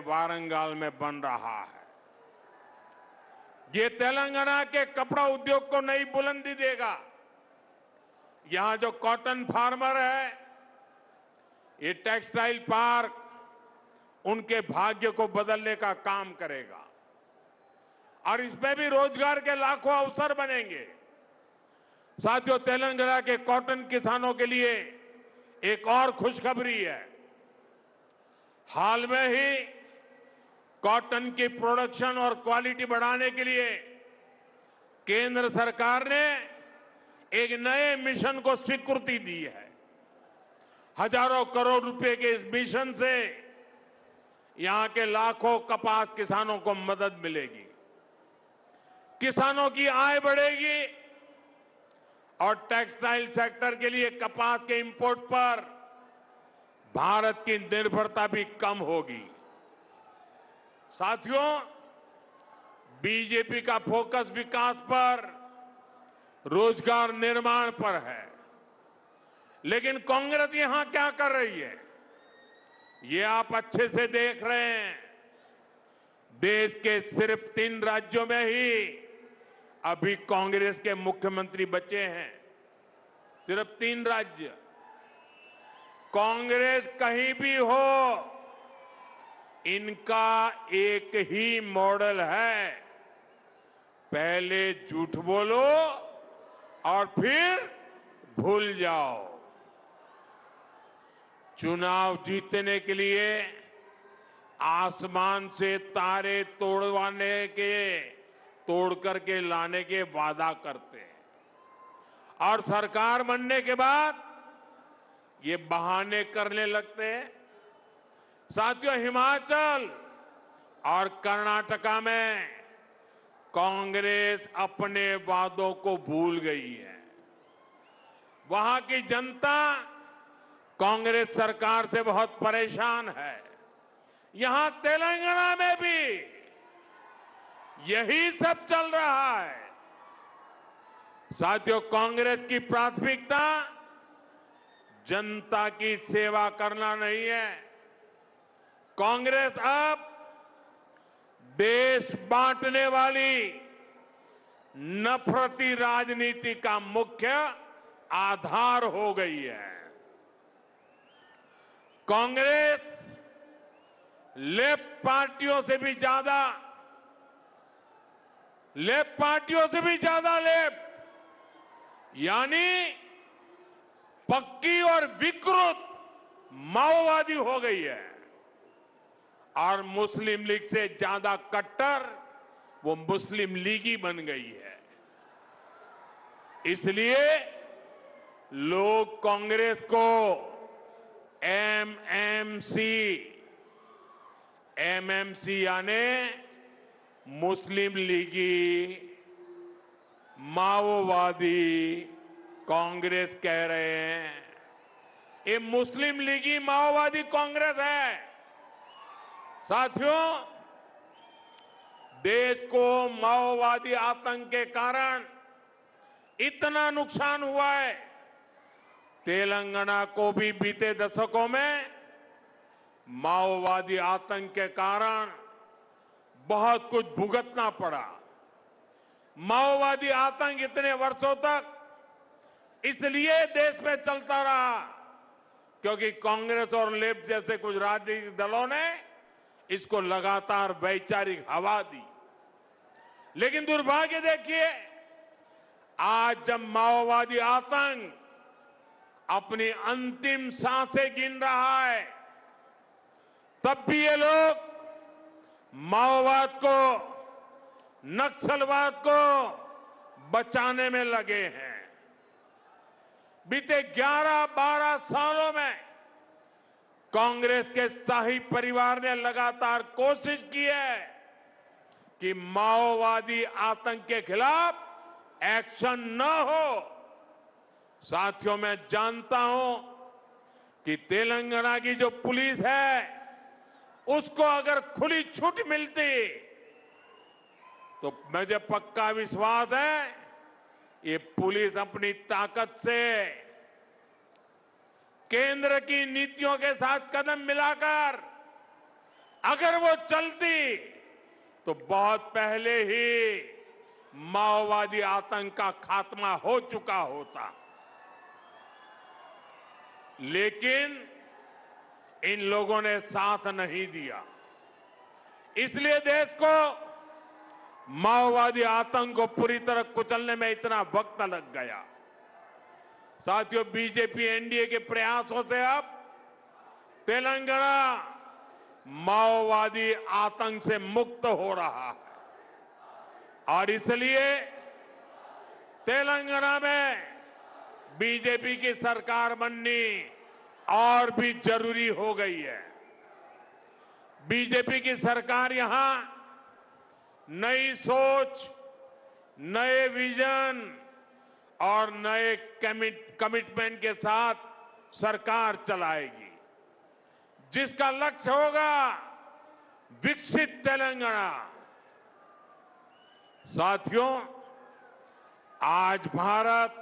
वारंगल में बन रहा है। ये तेलंगाना के कपड़ा उद्योग को नई बुलंदी देगा। यहां जो कॉटन फार्मर है, ये टेक्सटाइल पार्क उनके भाग्य को बदलने का काम करेगा और इसमें भी रोजगार के लाखों अवसर बनेंगे। साथियों, तेलंगाना के कॉटन किसानों के लिए एक और खुशखबरी है। हाल में ही कॉटन की प्रोडक्शन और क्वालिटी बढ़ाने के लिए केंद्र सरकार ने एक नए मिशन को स्वीकृति दी है। हजारों करोड़ रुपए के इस मिशन से यहां के लाखों कपास किसानों को मदद मिलेगी, किसानों की आय बढ़ेगी और टेक्सटाइल सेक्टर के लिए कपास के इंपोर्ट पर भारत की निर्भरता भी कम होगी। साथियों, बीजेपी का फोकस विकास पर, रोजगार निर्माण पर है, लेकिन कांग्रेस यहां क्या कर रही है, ये आप अच्छे से देख रहे हैं। देश के सिर्फ 3 राज्यों में ही अभी कांग्रेस के मुख्यमंत्री बचे हैं। सिर्फ 3 राज्य। कांग्रेस कहीं भी हो, इनका एक ही मॉडल है, पहले झूठ बोलो और फिर भूल जाओ। चुनाव जीतने के लिए आसमान से तारे तोड़ करके लाने के वादा करते हैं और सरकार बनने के बाद ये बहाने करने लगते हैं। साथियों, हिमाचल और कर्नाटका में कांग्रेस अपने वादों को भूल गई है। वहां की जनता कांग्रेस सरकार से बहुत परेशान है। यहां तेलंगाना में भी यही सब चल रहा है। साथियों, कांग्रेस की प्राथमिकता जनता की सेवा करना नहीं है। कांग्रेस अब देश बांटने वाली नफरती राजनीति का मुख्य आधार हो गई है। कांग्रेस लेफ्ट पार्टियों से भी ज्यादा लेफ्ट यानी पक्की और विकृत माओवादी हो गई है और मुस्लिम लीग से ज्यादा कट्टर वो मुस्लिम लीगी बन गई है। इसलिए लोग कांग्रेस को एमएमसी यानी मुस्लिम लीगी माओवादी कांग्रेस कह रहे हैं। ये मुस्लिम लीगी माओवादी कांग्रेस है। साथियों, देश को माओवादी आतंक के कारण इतना नुकसान हुआ है। तेलंगाना को भी बीते दशकों में माओवादी आतंक के कारण बहुत कुछ भुगतना पड़ा। माओवादी आतंक इतने वर्षों तक इसलिए देश में चलता रहा क्योंकि कांग्रेस और लेफ्ट जैसे कुछ राजनीतिक दलों ने इसको लगातार वैचारिक हवा दी। लेकिन दुर्भाग्य देखिए, आज जब माओवादी आतंक अपनी अंतिम सांसें गिन रहा है, तब भी ये लोग माओवाद को, नक्सलवाद को बचाने में लगे हैं। बीते 11-12 सालों में कांग्रेस के शाही परिवार ने लगातार कोशिश की है कि माओवादी आतंक के खिलाफ एक्शन न हो। साथियों, मैं जानता हूं कि तेलंगाना की जो पुलिस है उसको अगर खुली छूट मिलती तो मुझे पक्का विश्वास है ये पुलिस अपनी ताकत से केंद्र की नीतियों के साथ कदम मिलाकर अगर वो चलती तो बहुत पहले ही माओवादी आतंक का खात्मा हो चुका होता। लेकिन इन लोगों ने साथ नहीं दिया, इसलिए देश को माओवादी आतंक को पूरी तरह कुचलने में इतना वक्त लग गया। साथियों, बीजेपी एनडीए के प्रयासों से अब तेलंगाना माओवादी आतंक से मुक्त हो रहा है और इसलिए तेलंगाना में बीजेपी की सरकार बननी और भी जरूरी हो गई है। बीजेपी की सरकार यहां नई सोच, नए विजन और नए कमिटमेंट के साथ सरकार चलाएगी, जिसका लक्ष्य होगा विकसित तेलंगाना। साथियों, आज भारत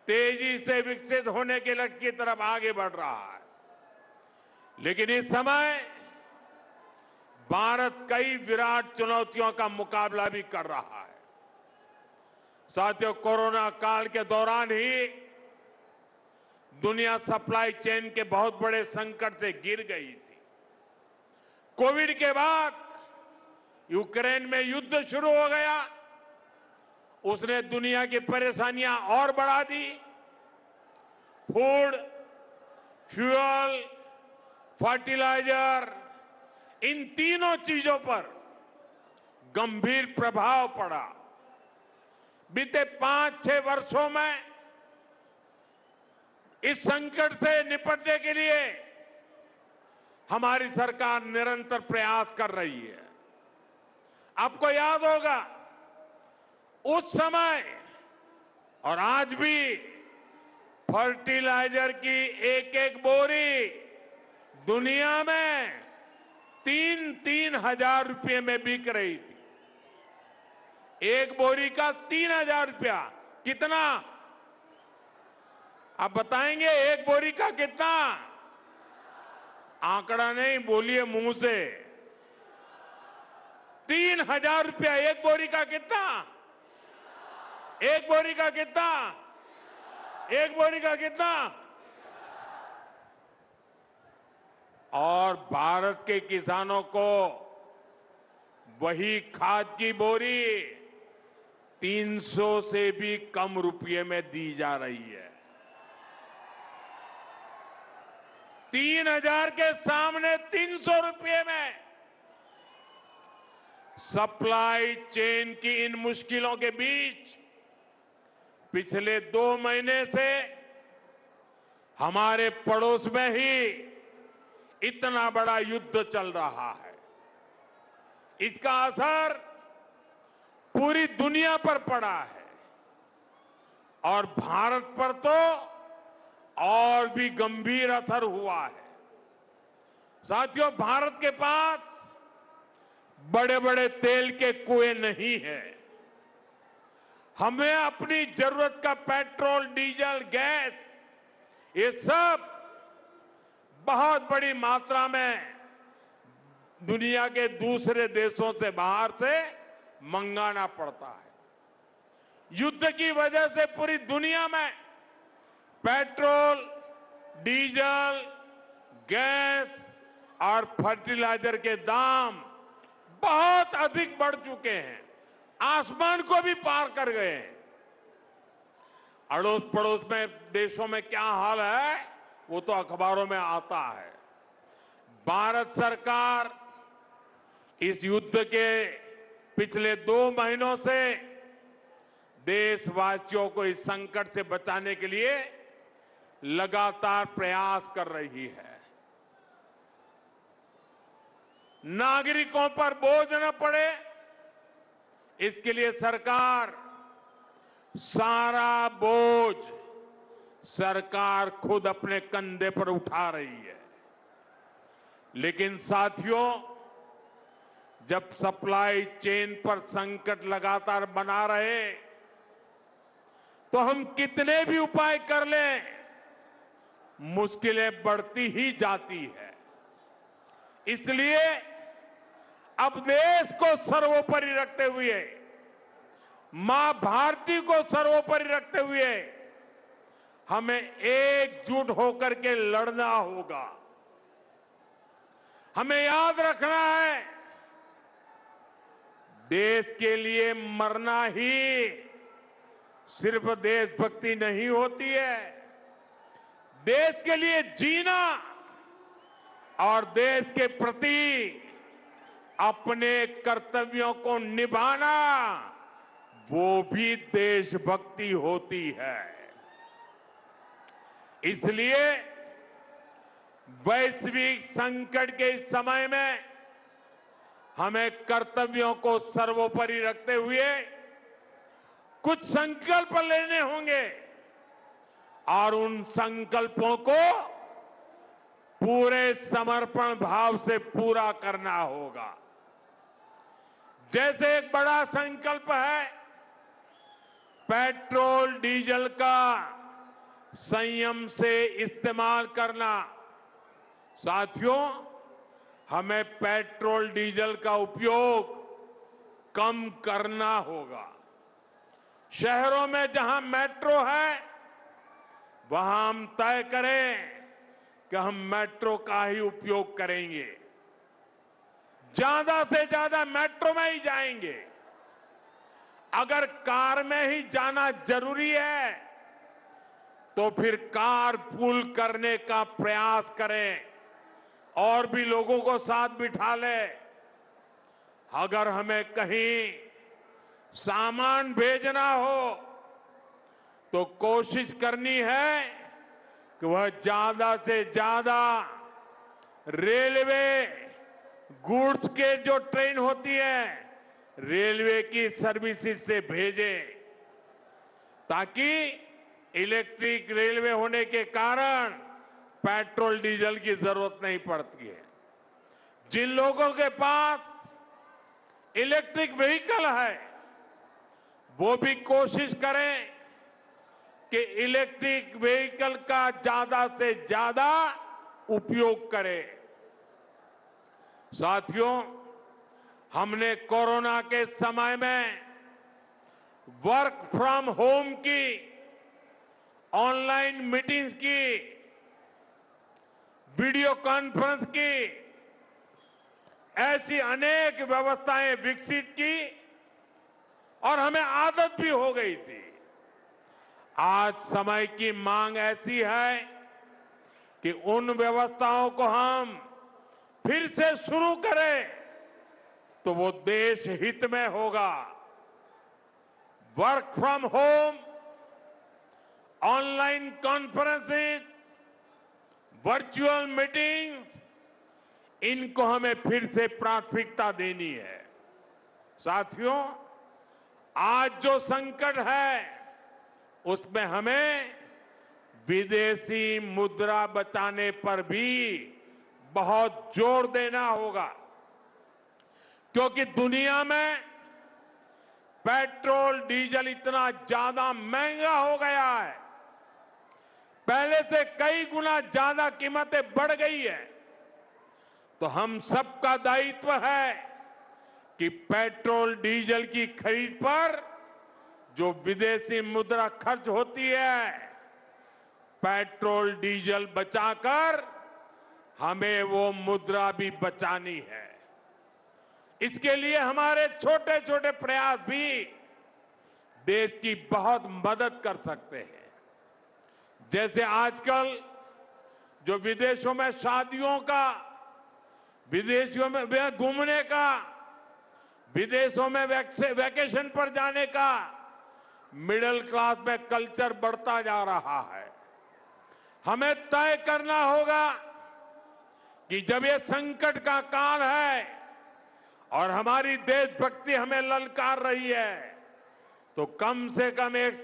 तेजी से विकसित होने के लक्ष्य की तरफ आगे बढ़ रहा है, लेकिन इस समय भारत कई विराट चुनौतियों का मुकाबला भी कर रहा है। साथियों, कोरोना काल के दौरान ही दुनिया सप्लाई चेन के बहुत बड़े संकट से गिर गई थी। कोविड के बाद यूक्रेन में युद्ध शुरू हो गया, उसने दुनिया की परेशानियां और बढ़ा दी। फूड, फ्यूल, फर्टिलाइजर, इन तीनों चीजों पर गंभीर प्रभाव पड़ा। बीते 5-6 वर्षों में इस संकट से निपटने के लिए हमारी सरकार निरंतर प्रयास कर रही है। आपको याद होगा, उस समय और आज भी फर्टिलाइजर की एक एक बोरी दुनिया में 3-3 हजार रुपये में बिक रही थी। एक बोरी का 3,000 रुपया। कितना? आप बताएंगे एक बोरी का कितना? आंकड़ा नहीं, बोलिए मुंह से। 3,000 रुपया एक बोरी का। कितना? एक बोरी का कितना? एक बोरी का कितना? और भारत के किसानों को वही खाद की बोरी 300 से भी कम रुपये में दी जा रही है। 3,000 के सामने 300 रुपये में। सप्लाई चेन की इन मुश्किलों के बीच पिछले 2 महीने से हमारे पड़ोस में ही इतना बड़ा युद्ध चल रहा है। इसका असर पूरी दुनिया पर पड़ा है और भारत पर तो और भी गंभीर असर हुआ है। साथियों, भारत के पास बड़े बड़े तेल के कुएं नहीं है। हमें अपनी जरूरत का पेट्रोल, डीजल, गैस, ये सब बहुत बड़ी मात्रा में दुनिया के दूसरे देशों से, बाहर से मंगाना पड़ता है। युद्ध की वजह से पूरी दुनिया में पेट्रोल, डीजल, गैस और फर्टिलाइजर के दाम बहुत अधिक बढ़ चुके हैं, आसमान को भी पार कर गए हैं। अड़ोस पड़ोस में देशों में क्या हाल है वो तो अखबारों में आता है। भारत सरकार इस युद्ध के पिछले 2 महीनों से देशवासियों को इस संकट से बचाने के लिए लगातार प्रयास कर रही है। नागरिकों पर बोझ न पड़े, इसके लिए सरकार सारा बोझ सरकार खुद अपने कंधे पर उठा रही है। लेकिन साथियों, जब सप्लाई चेन पर संकट लगातार बना रहे तो हम कितने भी उपाय कर लें, मुश्किलें बढ़ती ही जाती है। इसलिए अब देश को सर्वोपरि रखते हुए, मां भारती को सर्वोपरि रखते हुए हमें एकजुट होकर के लड़ना होगा। हमें याद रखना है, देश के लिए मरना ही सिर्फ देशभक्ति नहीं होती है, देश के लिए जीना और देश के प्रति अपने कर्तव्यों को निभाना, वो भी देशभक्ति होती है। इसलिए वैश्विक संकट के इस समय में हमें कर्तव्यों को सर्वोपरि रखते हुए कुछ संकल्प लेने होंगे और उन संकल्पों को पूरे समर्पण भाव से पूरा करना होगा। जैसे एक बड़ा संकल्प है पेट्रोल डीजल का संयम से इस्तेमाल करना। साथियों, हमें पेट्रोल डीजल का उपयोग कम करना होगा। शहरों में जहां मेट्रो है वहां हम तय करें कि हम मेट्रो का ही उपयोग करेंगे, ज्यादा से ज्यादा मेट्रो में ही जाएंगे। अगर कार में ही जाना जरूरी है तो फिर कार पूल करने का प्रयास करें और भी लोगों को साथ बिठा लें। अगर हमें कहीं सामान भेजना हो तो कोशिश करनी है कि वह ज्यादा से ज्यादा रेलवे गुड्स के जो ट्रेन होती है रेलवे की सर्विसेज से भेजें, ताकि इलेक्ट्रिक रेलवे होने के कारण पेट्रोल डीजल की जरूरत नहीं पड़ती है। जिन लोगों के पास इलेक्ट्रिक व्हीकल है वो भी कोशिश करें कि इलेक्ट्रिक व्हीकल का ज्यादा से ज्यादा उपयोग करें। साथियों, हमने कोरोना के समय में वर्क फ्रॉम होम की, ऑनलाइन मीटिंग्स की, वीडियो कॉन्फ्रेंस की, ऐसी अनेक व्यवस्थाएं विकसित की और हमें आदत भी हो गई थी। आज समय की मांग ऐसी है कि उन व्यवस्थाओं को हम फिर से शुरू करें तो वो देश हित में होगा। Work from home, online conferences, virtual meetings, इनको हमें फिर से प्राथमिकता देनी है। साथियों, आज जो संकट है उसमें हमें विदेशी मुद्रा बचाने पर भी बहुत जोर देना होगा, क्योंकि दुनिया में पेट्रोल डीजल इतना ज्यादा महंगा हो गया है, पहले से कई गुना ज्यादा कीमतें बढ़ गई है। तो हम सबका दायित्व है कि पेट्रोल डीजल की खरीद पर जो विदेशी मुद्रा खर्च होती है, पेट्रोल डीजल बचाकर हमें वो मुद्रा भी बचानी है। इसके लिए हमारे छोटे छोटे प्रयास भी देश की बहुत मदद कर सकते हैं। जैसे आजकल जो विदेशों में शादियों का, विदेशों में घूमने का, विदेशों में वैकेशन पर जाने का मिडिल क्लास में कल्चर बढ़ता जा रहा है। हमें तय करना होगा कि जब ये संकट का काल है और हमारी देशभक्ति हमें ललकार रही है तो कम से कम एक